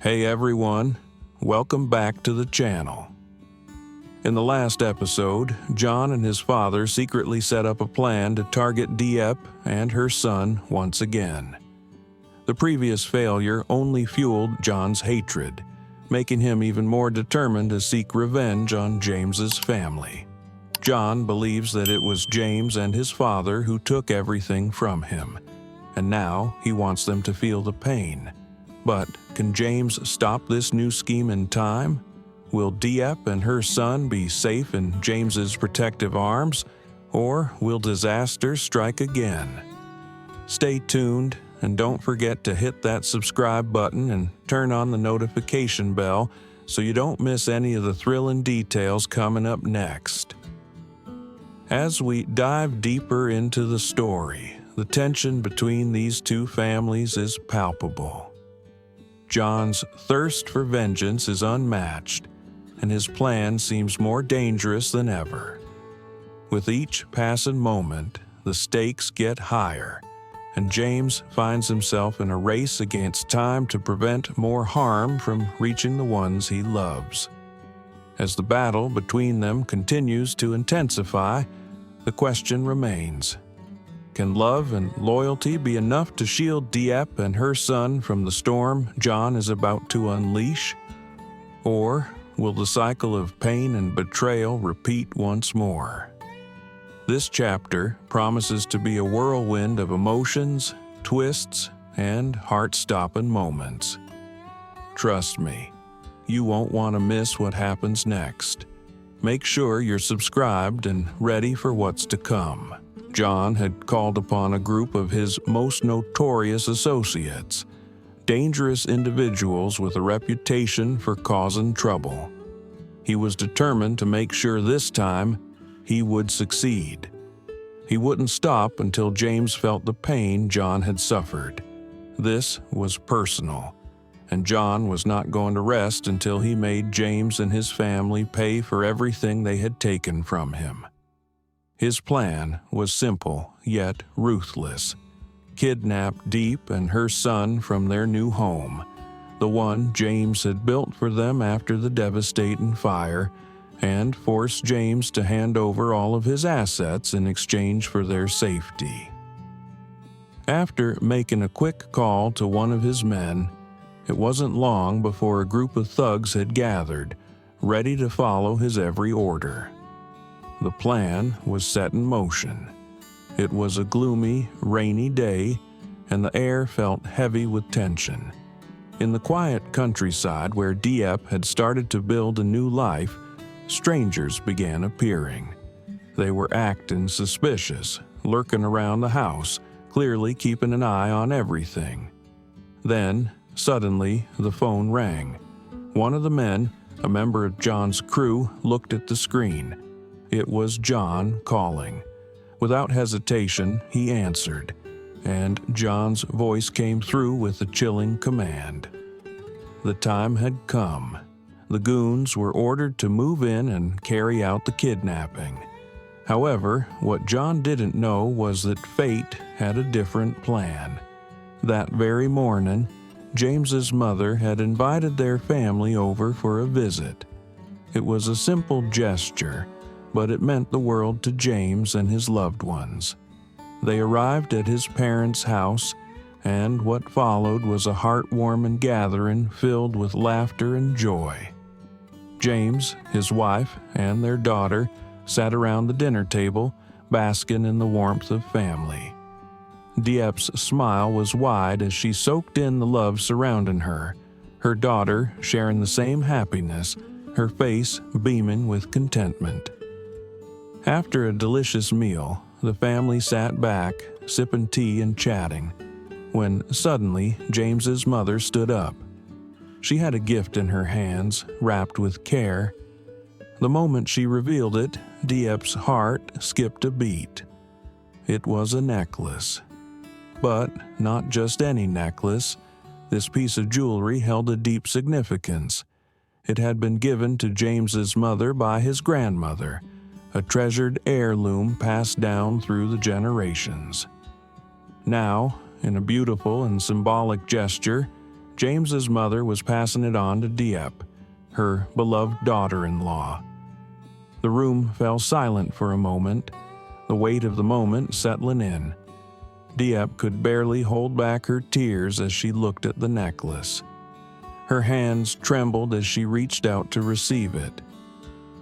Hey everyone, welcome back to the channel. In the last episode, John and his father secretly set up a plan to target Dieppe and her son once again. The previous failure only fueled John's hatred, making him even more determined to seek revenge on James's family. John believes that it was James and his father who took everything from him, and now he wants them to feel the pain. But can James stop this new scheme in time? Will Dieppe and her son be safe in James's protective arms, or will disaster strike again? Stay tuned, and don't forget to hit that subscribe button and turn on the notification bell so you don't miss any of the thrilling details coming up next. As we dive deeper into the story, the tension between these two families is palpable. John's thirst for vengeance is unmatched, and his plan seems more dangerous than ever. With each passing moment, the stakes get higher, and James finds himself in a race against time to prevent more harm from reaching the ones he loves. As the battle between them continues to intensify, the question remains: can love and loyalty be enough to shield Dieppe and her son from the storm John is about to unleash? Or will the cycle of pain and betrayal repeat once more? This chapter promises to be a whirlwind of emotions, twists, and heart-stopping moments. Trust me, you won't want to miss what happens next. Make sure you're subscribed and ready for what's to come. John had called upon a group of his most notorious associates, dangerous individuals with a reputation for causing trouble. He was determined to make sure this time he would succeed. He wouldn't stop until James felt the pain John had suffered. This was personal, and John was not going to rest until he made James and his family pay for everything they had taken from him. His plan was simple yet ruthless: kidnap Dieppe and her son from their new home, the one James had built for them after the devastating fire, and force James to hand over all of his assets in exchange for their safety. After making a quick call to one of his men, it wasn't long before a group of thugs had gathered, ready to follow his every order. The plan was set in motion. It was a gloomy, rainy day, and the air felt heavy with tension. In the quiet countryside where Dieppe had started to build a new life, strangers began appearing. They were acting suspicious, lurking around the house, clearly keeping an eye on everything. Then, suddenly, the phone rang. One of the men, a member of John's crew, looked at the screen. It was John calling. Without hesitation, he answered, and John's voice came through with a chilling command. The time had come. The goons were ordered to move in and carry out the kidnapping. However, what John didn't know was that fate had a different plan. That very morning, James's mother had invited their family over for a visit. It was a simple gesture, but it meant the world to James and his loved ones. They arrived at his parents' house, and what followed was a heartwarming gathering filled with laughter and joy. James, his wife, and their daughter sat around the dinner table, basking in the warmth of family. Dieppe's smile was wide as she soaked in the love surrounding her, her daughter sharing the same happiness, her face beaming with contentment. After a delicious meal, the family sat back, sipping tea and chatting, when suddenly James's mother stood up. She had a gift in her hands, wrapped with care. The moment she revealed it, Dieppe's heart skipped a beat. It was a necklace. But not just any necklace. This piece of jewelry held a deep significance. It had been given to James's mother by his grandmother, a treasured heirloom passed down through the generations. Now, in a beautiful and symbolic gesture, James's mother was passing it on to Dieppe, her beloved daughter-in-law. The room fell silent for a moment, the weight of the moment settling in. Dieppe could barely hold back her tears as she looked at the necklace. Her hands trembled as she reached out to receive it.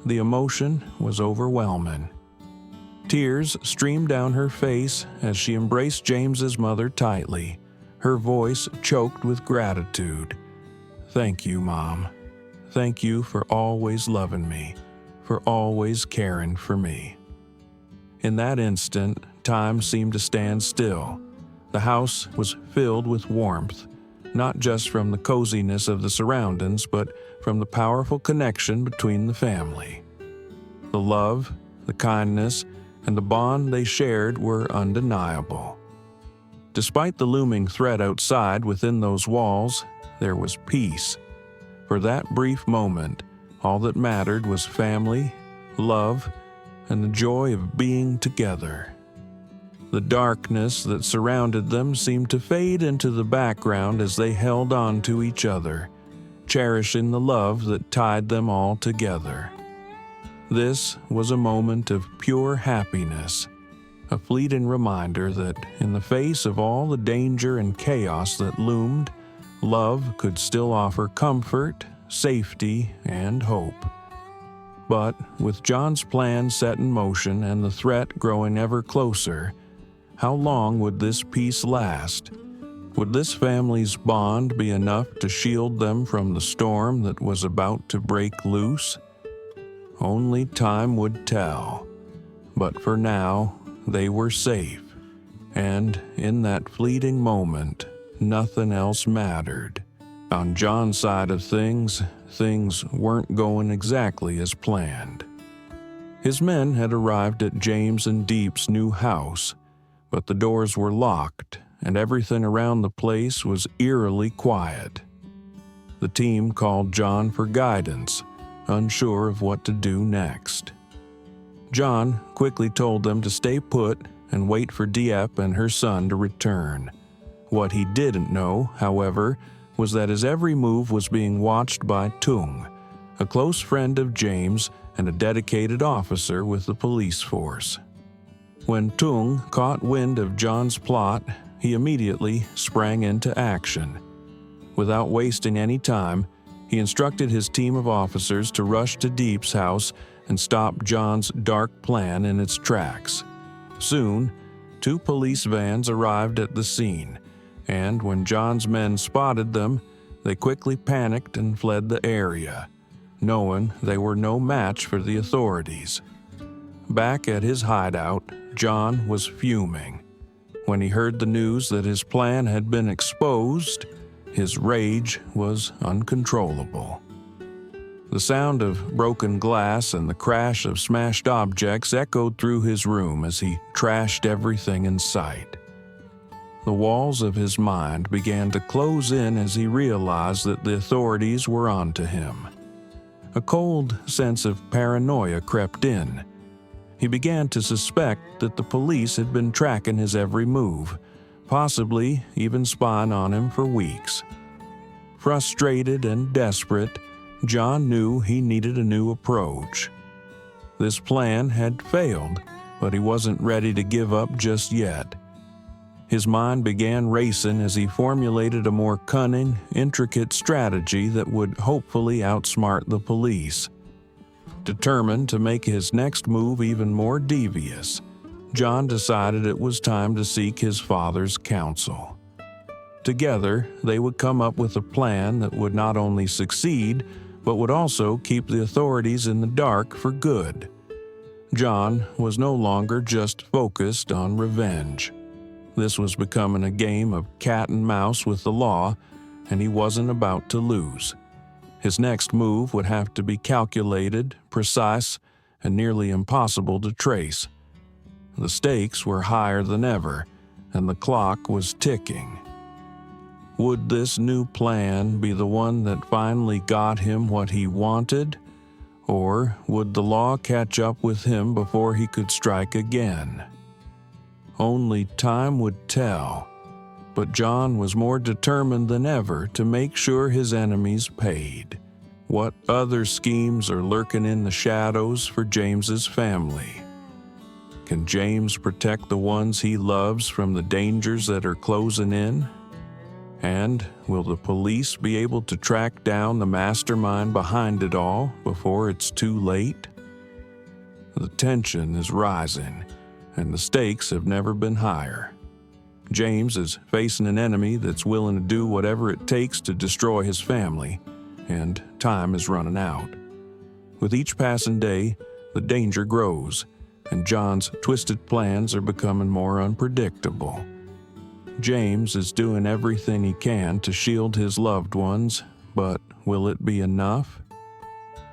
The emotion was overwhelming. Tears streamed down her face as she embraced James's mother tightly, her voice choked with gratitude. "Thank you, Mom. Thank you for always loving me, for always caring for me." In that instant, time seemed to stand still. The house was filled with warmth, not just from the coziness of the surroundings, but from the powerful connection between the family. The love, the kindness, and the bond they shared were undeniable. Despite the looming threat outside within those walls, there was peace. For that brief moment, all that mattered was family, love, and the joy of being together. The darkness that surrounded them seemed to fade into the background as they held on to each other, cherishing the love that tied them all together. This was a moment of pure happiness, a fleeting reminder that in the face of all the danger and chaos that loomed, love could still offer comfort, safety, and hope. But with John's plan set in motion and the threat growing ever closer, how long would this peace last? Would this family's bond be enough to shield them from the storm that was about to break loose? Only time would tell. But for now, they were safe, and in that fleeting moment, nothing else mattered. On John's side of things weren't going exactly as planned. His men had arrived at James and Deep's new house, but the doors were locked, and everything around the place was eerily quiet. The team called John for guidance, unsure of what to do next. John quickly told them to stay put and wait for Dieppe and her son to return. What he didn't know, however, was that his every move was being watched by Tung, a close friend of James and a dedicated officer with the police force. When Tung caught wind of John's plot, he immediately sprang into action. Without wasting any time, he instructed his team of officers to rush to Deep's house and stop John's dark plan in its tracks. Soon, 2 police vans arrived at the scene, and when John's men spotted them, they quickly panicked and fled the area, knowing they were no match for the authorities. Back at his hideout, John was fuming. When he heard the news that his plan had been exposed, his rage was uncontrollable. The sound of broken glass and the crash of smashed objects echoed through his room as he trashed everything in sight. The walls of his mind began to close in as he realized that the authorities were onto him. A cold sense of paranoia crept in. He began to suspect that the police had been tracking his every move, possibly even spying on him for weeks. Frustrated and desperate, John knew he needed a new approach. This plan had failed, but he wasn't ready to give up just yet. His mind began racing as he formulated a more cunning, intricate strategy that would hopefully outsmart the police. Determined to make his next move even more devious, John decided it was time to seek his father's counsel. Together, they would come up with a plan that would not only succeed, but would also keep the authorities in the dark for good. John was no longer just focused on revenge. This was becoming a game of cat and mouse with the law, and he wasn't about to lose. His next move would have to be calculated, precise, and nearly impossible to trace. The stakes were higher than ever, and the clock was ticking. Would this new plan be the one that finally got him what he wanted, or would the law catch up with him before he could strike again? Only time would tell, but John was more determined than ever to make sure his enemies paid. What other schemes are lurking in the shadows for James's family? Can James protect the ones he loves from the dangers that are closing in? And will the police be able to track down the mastermind behind it all before it's too late? The tension is rising, and the stakes have never been higher. James is facing an enemy that's willing to do whatever it takes to destroy his family, and time is running out. With each passing day, the danger grows, and John's twisted plans are becoming more unpredictable. James is doing everything he can to shield his loved ones, but will it be enough?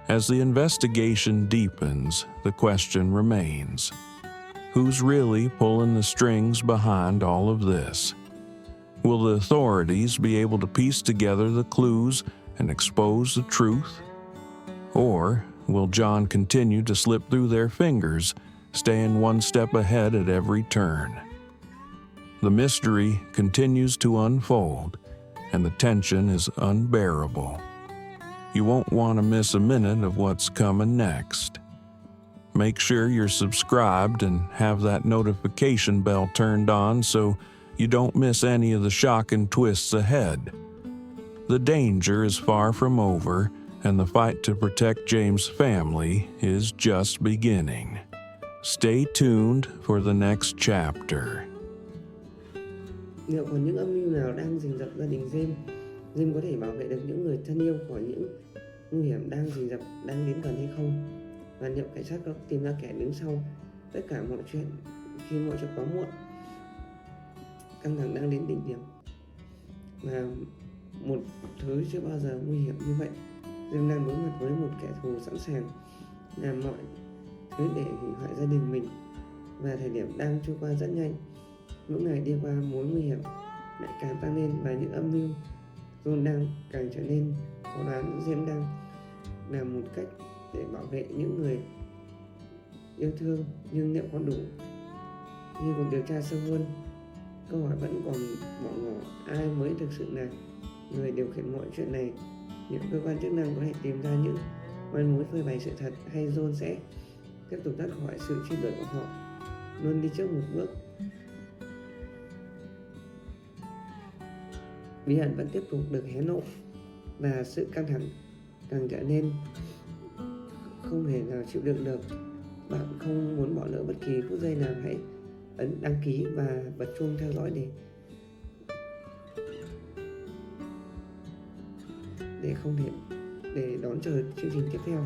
As the investigation deepens, the question remains: who's really pulling the strings behind all of this? Will the authorities be able to piece together the clues and expose the truth? Or will John continue to slip through their fingers, staying one step ahead at every turn? The mystery continues to unfold, and the tension is unbearable. You won't want to miss a minute of what's coming next. Make sure you're subscribed and have that notification bell turned on so you don't miss any of the shocking twists ahead. The danger is far from over, and the fight to protect James' family is just beginning. Stay tuned for the next chapter. Liệu còn những âm mưu nào đang rình rập gia đình James? James có thể bảo vệ được những người thân yêu khỏi những nguy hiểm đang rình rập, đang đến gần hay không? Và liệu cảnh sát có tìm ra kẻ đứng sau tất cả mọi chuyện khi mọi chuyện quá muộn? Căng thẳng đang đến đỉnh điểm, và một thứ chưa bao giờ nguy hiểm như vậy. James đang đối mặt với một kẻ thù sẵn sàng làm mọi thứ để hủy hoại gia đình mình, và thời điểm đang trôi qua rất nhanh. Mỗi ngày đi qua, mối nguy hiểm lại càng tăng lên, và những âm mưu John đang càng trở nên khó đoán. James đang làm một cách để bảo vệ những người yêu thương, nhưng liệu có đủ? Khi cuộc điều tra sâu hơn, câu hỏi vẫn còn bỏ ngỏ: ai mới thực sự là người điều khiển mọi chuyện này? Những cơ quan chức năng có thể tìm ra những manh mối phơi bày sự thật, hay John sẽ tiếp tục thoát khỏi sự truy đuổi của họ, luôn đi trước một bước? Bí ẩn vẫn tiếp tục được hé lộ, và sự căng thẳng càng trở nên không thể nào chịu đựng được. Bạn không muốn bỏ lỡ bất kỳ phút giây nào, hãy ấn đăng ký và bật chuông theo dõi để đón chờ chương trình tiếp theo.